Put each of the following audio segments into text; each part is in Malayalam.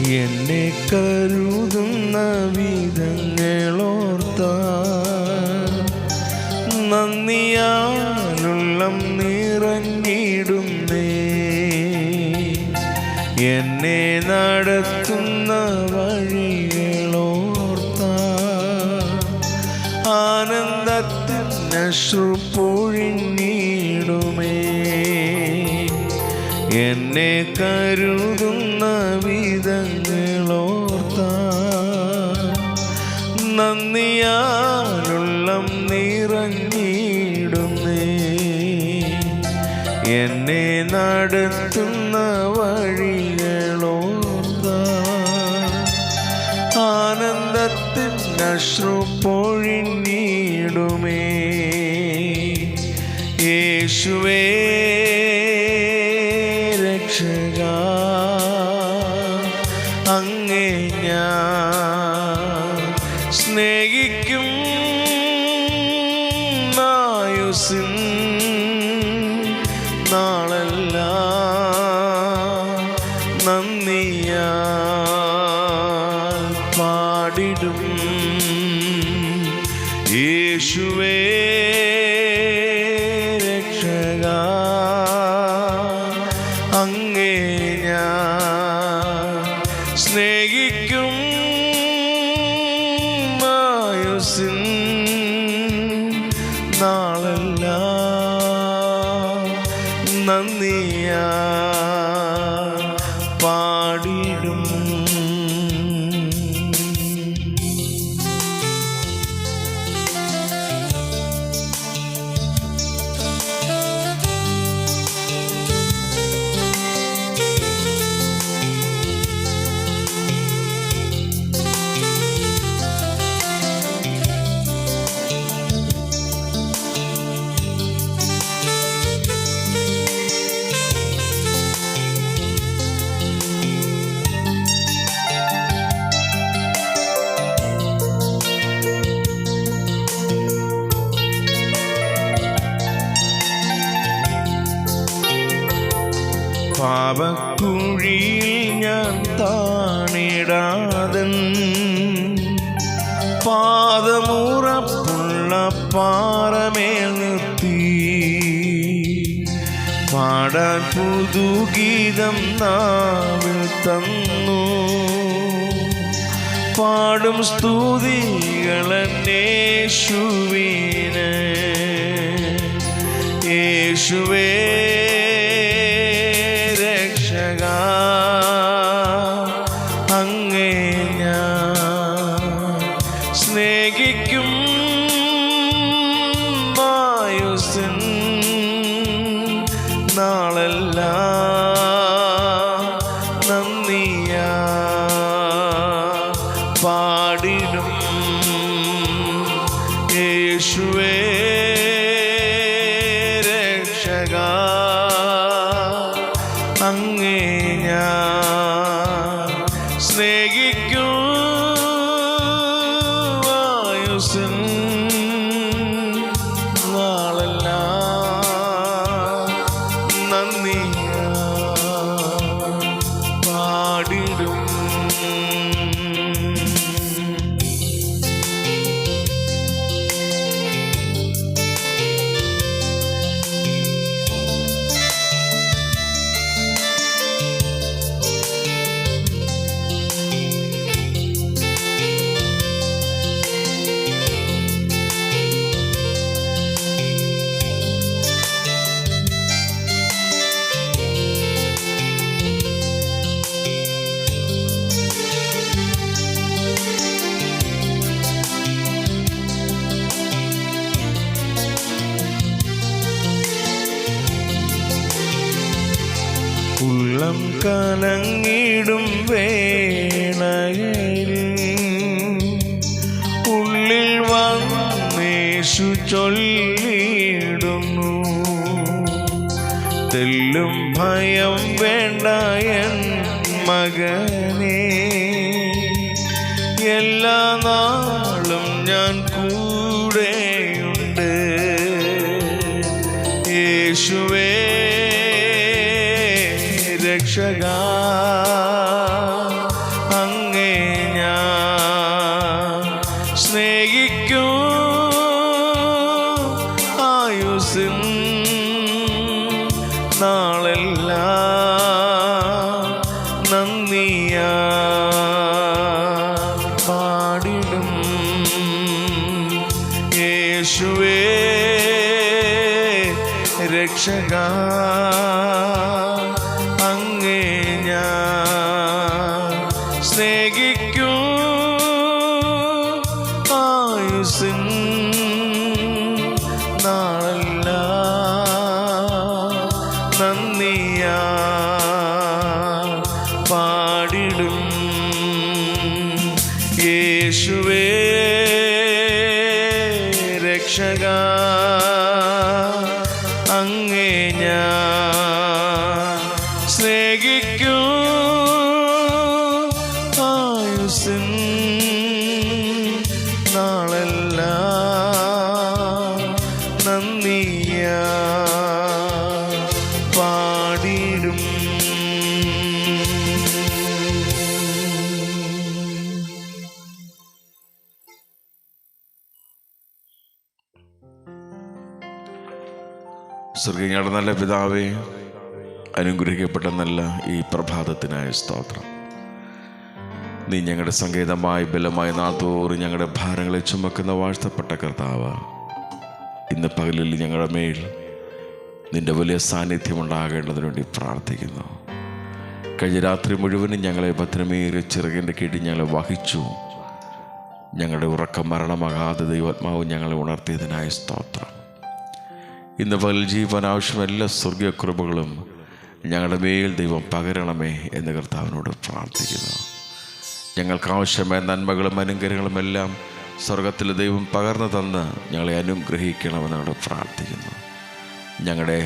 എന്നെ കരുതുന്ന വിധങ്ങളോർത്ത നന്ദിയാലുള്ളം നിറഞ്ഞിടുന്നേ. എന്നെ നടത്തുന്ന വഴികളോർത്ത ആനന്ദത്തിന് അശ്രു പൊഴിഞ്ഞിടുമേ. എന്നെ കരുതുന്ന വിധങ്ങളോർത്ത നന്ദിയാലുള്ളം നിറഞ്ഞിടുന്നേ. എന്നെ നടത്തുന്ന വഴികളോർത്ത ആനന്ദത്തിന് അശ്രു പൊഴിഞ്ഞിടുമേ. യേശുവേ രക്ഷക, അങ്ങേ ഞാൻ സ്നേഹിക്കും. ആയുസ്സിൻ നാളെല്ലാം നന്ദിയാൽ പാടിടും. യേശുവേ രക്ഷക, അങ്ങേ ഞാൻ സ്നേഹിക്കും. ആയുസ്സിൻ നാളെല്ലാം നന്ദിയാൽ പാടിടും. പാപക്കുഴിയിൽ ഞാൻ താണിടാതൻ പാദമുറപ്പുള്ള പാറമേൽ നിർത്തി പാടാൻ പുതുഗീതം നാവിൽ തന്നു. പാടും സ്തുതികളന്നേശുവിന്. യേശുവേ രക്ഷക, അങ്ങേ ഞാൻ സ്നേഹിക്കും. ആയുസ്സിൻ നാളെല്ലാം നന്ദിയാൽ പാടിടും. യേശുവേ രക്ഷക, അങ്ങേ ഞാൻ സ്നേഹിക്കും. ആയുസ്സിൻ നാളെല്ലാം നന്ദിയാൽ പാടിടും. ഉള്ളം കലങ്ങിടും വേളയിൽ ഉള്ളിൽ വന്നേശു ചൊല്ലിടുന്നു. തെല്ലും ഭയം വേണ്ട എൻ മകനേ, എല്ലാ നാളും ഞാൻ കൂടെയുണ്ട്. യേശുവേ രക്ഷക, രക്ഷക അങ്ങേ ഞാൻ സ്നേഹിക്കൂ ആയുസിൻ നാളല്ല നന്ദിയാ പാടിടും യേശുവേ രക്ഷക അങ്ങേ ഞാൻ സ്നേഹിക്കൂ ആയുസിൻ നാളല്ല നന്ദിയാ പാടിടും. സ്വർഗ്ഗീയങ്ങളുടെ നല്ല പിതാവേ, അനുഗ്രഹിക്കപ്പെട്ട നല്ല ഈ പ്രഭാതത്തിനായ സ്തോത്രം. നീ ഞങ്ങളുടെ സങ്കേതമായി ബലമായി നാൾതോറും ഞങ്ങളുടെ ഭാരങ്ങളെ ചുമക്കുന്ന വാഴ്ത്തപ്പെട്ട കർത്താവ്, ഇന്ന് പകലിൽ ഞങ്ങളുടെ മേൽ നിന്റെ വലിയ സാന്നിധ്യം ഉണ്ടാകേണ്ടതിന് വേണ്ടി പ്രാർത്ഥിക്കുന്നു. കഴിഞ്ഞ രാത്രി മുഴുവനും ഞങ്ങളെ ഭദ്രമേറിയ ചിറകിൻ്റെ കീഴിൽ ഞങ്ങളെ വഹിച്ചു. ഞങ്ങളുടെ ഉറക്കം മരണമാകാതെ ദൈവാത്മാവ് ഞങ്ങളെ ഉണർത്തിയതിനായ സ്തോത്രം. ഇന്ന് പകൽ ജീവൻ ആവശ്യം എല്ലാ സ്വർഗീയ കൃപകളും ഞങ്ങളുടെ മേൽ ദൈവം പകരണമേ എന്ന് കർത്താവിനോട് പ്രാർത്ഥിക്കുന്നു. ഞങ്ങൾക്ക് ആവശ്യമായ നന്മകളും അനുഗ്രഹങ്ങളും എല്ലാം സ്വർഗത്തിലെ ദൈവം പകർന്നു തന്ന് ഞങ്ങളെ അനുഗ്രഹിക്കണമെന്നോട് പ്രാർത്ഥിക്കുന്നു. ഞങ്ങളുടെ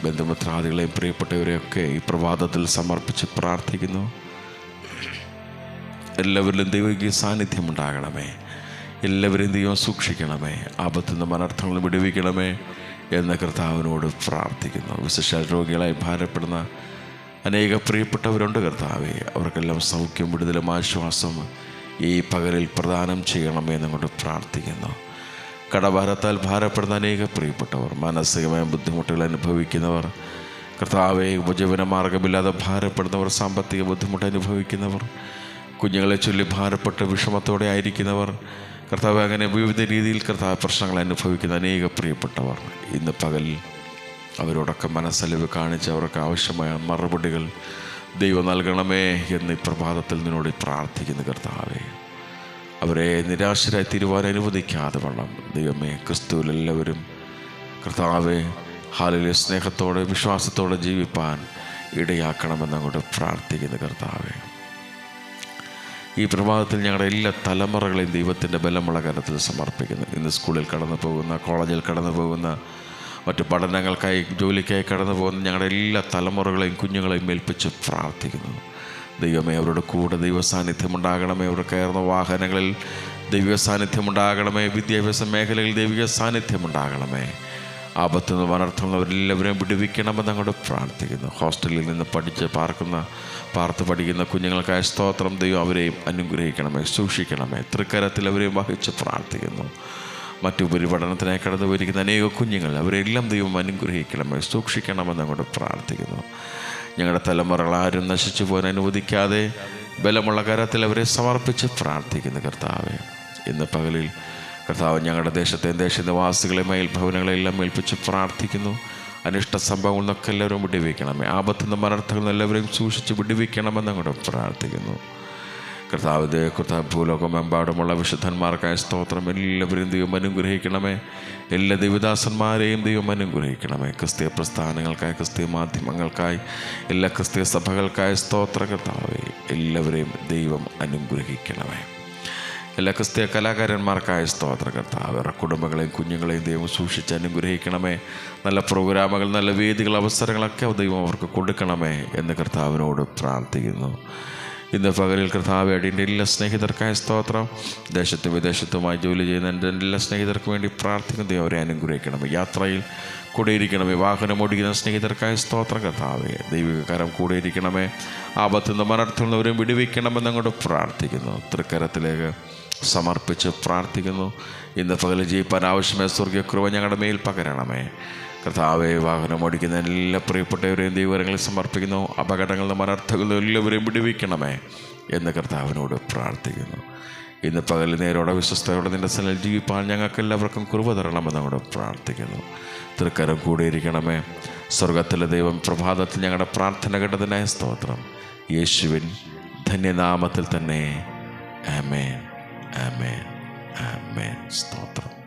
ബന്ധുമിത്രാദികളെയും പ്രിയപ്പെട്ടവരെയൊക്കെ ഈ പ്രഭാതത്തിൽ സമർപ്പിച്ച് പ്രാർത്ഥിക്കുന്നു. എല്ലാവരിലും ദൈവിക സാന്നിധ്യം ഉണ്ടാകണമേ. എല്ലാവരെയും ദൈവം സൂക്ഷിക്കണമേ. ആപത്തിൽ നിന്ന് അനർത്ഥങ്ങൾ വിടുവിക്കണമേ എന്ന് കർത്താവിനോട് പ്രാർത്ഥിക്കുന്നു. വിശേഷാൽ രോഗികളായി ഭാരപ്പെടുന്ന അനേക പ്രിയപ്പെട്ടവരുണ്ട് കർത്താവേ. അവർക്കെല്ലാം സൗഖ്യം, വിടുതലും ആശ്വാസം ഈ പകലിൽ പ്രദാനം ചെയ്യണമേ എന്നുകൊണ്ട് പ്രാർത്ഥിക്കുന്നു. കടഭാരത്താൽ ഭാരപ്പെടുന്ന അനേക പ്രിയപ്പെട്ടവർ, മാനസികമായ ബുദ്ധിമുട്ടുകൾ അനുഭവിക്കുന്നവർ കർത്താവെ, ഉപജീവന മാർഗമില്ലാതെ ഭാരപ്പെടുന്നവർ, സാമ്പത്തിക ബുദ്ധിമുട്ട് അനുഭവിക്കുന്നവർ, കുഞ്ഞുങ്ങളെ ചൊല്ലി ഭാരപ്പെട്ട് വിഷമത്തോടെ ആയിരിക്കുന്നവർ കർത്താവ്, അങ്ങനെ വിവിധ രീതിയിൽ കർത്താവ് പ്രശ്നങ്ങൾ അനുഭവിക്കുന്ന അനേക പ്രിയപ്പെട്ടവർ ഇന്ന് പകൽ അവരോടൊക്കെ മനസ്സലിവ് കാണിച്ച് അവർക്ക് ആവശ്യമായ മറുപടികൾ ദൈവം നൽകണമേ എന്ന് ഈ പ്രഭാതത്തിൽ നിന്നോട് പ്രാർത്ഥിക്കുന്നു കർത്താവേ. അവരെ നിരാശരായി തീരുവാൻ അനുവദിക്കാതെ വേണം ദൈവമേ. ക്രിസ്തുവിലെല്ലാവരും കർത്താവെ ഹാലിലെ സ്നേഹത്തോടെ വിശ്വാസത്തോടെ ജീവിപ്പാൻ ഇടയാക്കണമെന്നങ്ങോട്ട് പ്രാർത്ഥിക്കുന്നു കർത്താവേ. ഈ പ്രഭാതത്തിൽ ഞങ്ങളുടെ എല്ലാ തലമുറകളെയും ദൈവത്തിൻ്റെ ബലമുള്ള കരത്തിൽ സമർപ്പിക്കുന്നു. ഇന്ന് സ്കൂളിൽ കടന്നു പോകുന്ന, കോളേജിൽ കടന്നു പോകുന്ന, മറ്റു പഠനങ്ങൾക്കായി ജോലിക്കായി കടന്നു പോകുന്ന ഞങ്ങളുടെ എല്ലാ തലമുറകളെയും കുഞ്ഞുങ്ങളെയും ഏൽപ്പിച്ച് പ്രാർത്ഥിക്കുന്നു. ദൈവമേ, അവരുടെ കൂടെ ദൈവസാന്നിധ്യം ഉണ്ടാകണമേ. അവർ കയറുന്ന വാഹനങ്ങളിൽ ദൈവിക സാന്നിധ്യം ഉണ്ടാകണമേ. വിദ്യാഭ്യാസ മേഖലയിൽ ദൈവിക സാന്നിധ്യം ഉണ്ടാകണമേ. ആപത്തു നിന്ന് അനർത്ഥമുള്ളവരെല്ലാവരെയും വിടുവിക്കണമെന്ന് അങ്ങോട്ട് പ്രാർത്ഥിക്കുന്നു. ഹോസ്റ്റലിൽ നിന്ന് പാർത്ത് പഠിക്കുന്ന കുഞ്ഞുങ്ങൾക്കായ സ്തോത്രം. ദൈവം അവരെയും അനുഗ്രഹിക്കണമേ, സൂക്ഷിക്കണമേ. തൃക്കരത്തിൽ അവരെയും വഹിച്ച് പ്രാർത്ഥിക്കുന്നു. മറ്റു ഉപരിപഠനത്തിനായി കടന്നു പോയിരിക്കുന്ന അനേക കുഞ്ഞുങ്ങൾ, അവരെല്ലാം ദൈവം അനുഗ്രഹിക്കണമേ, സൂക്ഷിക്കണമെന്ന് അങ്ങോട്ട് പ്രാർത്ഥിക്കുന്നു. ഞങ്ങളുടെ തലമുറകൾ ആരും നശിച്ചു പോകാൻ അനുവദിക്കാതെ ബലമുള്ള കരത്തിൽ അവരെ സമർപ്പിച്ച് പ്രാർത്ഥിക്കുന്നു കർത്താവേ. ഇന്ന് പകലിൽ കർത്താവ് ഞങ്ങളുടെ ദേശത്തെയും ദേശനിവാസികളെ ഭവനങ്ങളെല്ലാം ഏൽപ്പിച്ച് പ്രാർത്ഥിക്കുന്നു. അനിഷ്ട സംഭവങ്ങളിൽ നിന്നൊക്കെ എല്ലാവരും വിടുവിക്കണമേ. ആപത്തു നിന്ന് അനർത്ഥങ്ങളിൽ നിന്ന് എല്ലാവരെയും സൂക്ഷിച്ച് വിടുവിക്കണമെന്ന് അങ്ങോട്ട് പ്രാർത്ഥിക്കുന്നു കർത്താവ്. ഭൂലോകമെമ്പാടുമുള്ള വിശുദ്ധന്മാർക്കായ സ്തോത്രം. എല്ലാവരെയും ദൈവം അനുഗ്രഹിക്കണമേ. എല്ലാ ദൈവദാസന്മാരെയും ദൈവം അനുഗ്രഹിക്കണമേ. ക്രിസ്തീയ പ്രസ്ഥാനങ്ങൾക്കായി, ക്രിസ്തീയ മാധ്യമങ്ങൾക്കായി, എല്ലാ ക്രിസ്തീയ സഭകൾക്കായ സ്തോത്ര കർത്താവേ. എല്ലാവരെയും ദൈവം അനുഗ്രഹിക്കണമേ. എല്ലാ ക്രിസ്തീയ കലാകാരന്മാർക്കായ സ്തോത്ര കർത്താവ്. അവരുടെ കുടുംബങ്ങളെയും കുഞ്ഞുങ്ങളെയും ദൈവം സൂക്ഷിച്ച് അനുഗ്രഹിക്കണമേ. നല്ല പ്രോഗ്രാമുകൾ, നല്ല വേദികൾ, അവസരങ്ങളൊക്കെ ദൈവം അവർക്ക് കൊടുക്കണമേ എന്ന് കർത്താവിനോട് പ്രാർത്ഥിക്കുന്നു. ഇന്ന് പകലിൽ കർത്താവ് അടിയൻ്റെ എല്ലാ സ്നേഹിതർക്കായ സ്തോത്രം. ദേശത്തും വിദേശത്തുമായി ജോലി ചെയ്യുന്ന എൻ്റെ എല്ലാ സ്നേഹിതർക്കും വേണ്ടി പ്രാർത്ഥിക്കുന്നത് അവരെ അനുഗ്രഹിക്കണമേ. യാത്രയിൽ കൂടെയിരിക്കണമേ. വാഹനം ഓടിക്കുന്ന സ്നേഹിതർക്കായ സ്തോത്രം കർത്താവേ. ദൈവികകരം കൂടെയിരിക്കണമേ. ആപത്തു നിന്ന് അനർത്ഥമുള്ളവരെയും വിടുവിക്കണമെന്ന് അങ്ങോട്ട് പ്രാർത്ഥിക്കുന്നു. തൃക്കരത്തിലേക്ക് സമർപ്പിച്ച് പ്രാർത്ഥിക്കുന്നു. ഇന്ന് പകൽ ജീവിപ്പാൻ ആവശ്യമായ സ്വർഗീയ കൃപ ഞങ്ങളുടെ മേൽ പകരണമേ കർത്താവെ. വാഹനം ഓടിക്കുന്ന എല്ലാ പ്രിയപ്പെട്ടവരെയും ദൈവങ്ങളിൽ സമർപ്പിക്കുന്നു. അപകടങ്ങളിൽ നിന്ന് അനർത്ഥങ്ങളിൽ എല്ലാവരെയും വിടുവിക്കണമേ എന്ന് കർത്താവിനോട് പ്രാർത്ഥിക്കുന്നു. ഇന്ന് പകൽ നേരോടെ വിശ്വസ്തയോടെ നിൻ്റെ സ്ഥലം ജീവിപ്പാൻ ഞങ്ങൾക്ക് എല്ലാവർക്കും കൃപ തരണമെന്ന് അങ്ങോട്ട് പ്രാർത്ഥിക്കുന്നു. തൃക്കരം കൂടിയിരിക്കണമേ. സ്വർഗത്തിലെ ദൈവം പ്രഭാതത്തിൽ ഞങ്ങളുടെ പ്രാർത്ഥന കേട്ടതിനായ സ്തോത്രം. യേശുവിൻ ധന്യനാമത്തിൽ തന്നെ. ആമേൻ, ആമേൻ, ആമേൻ. സ്തോത്രം.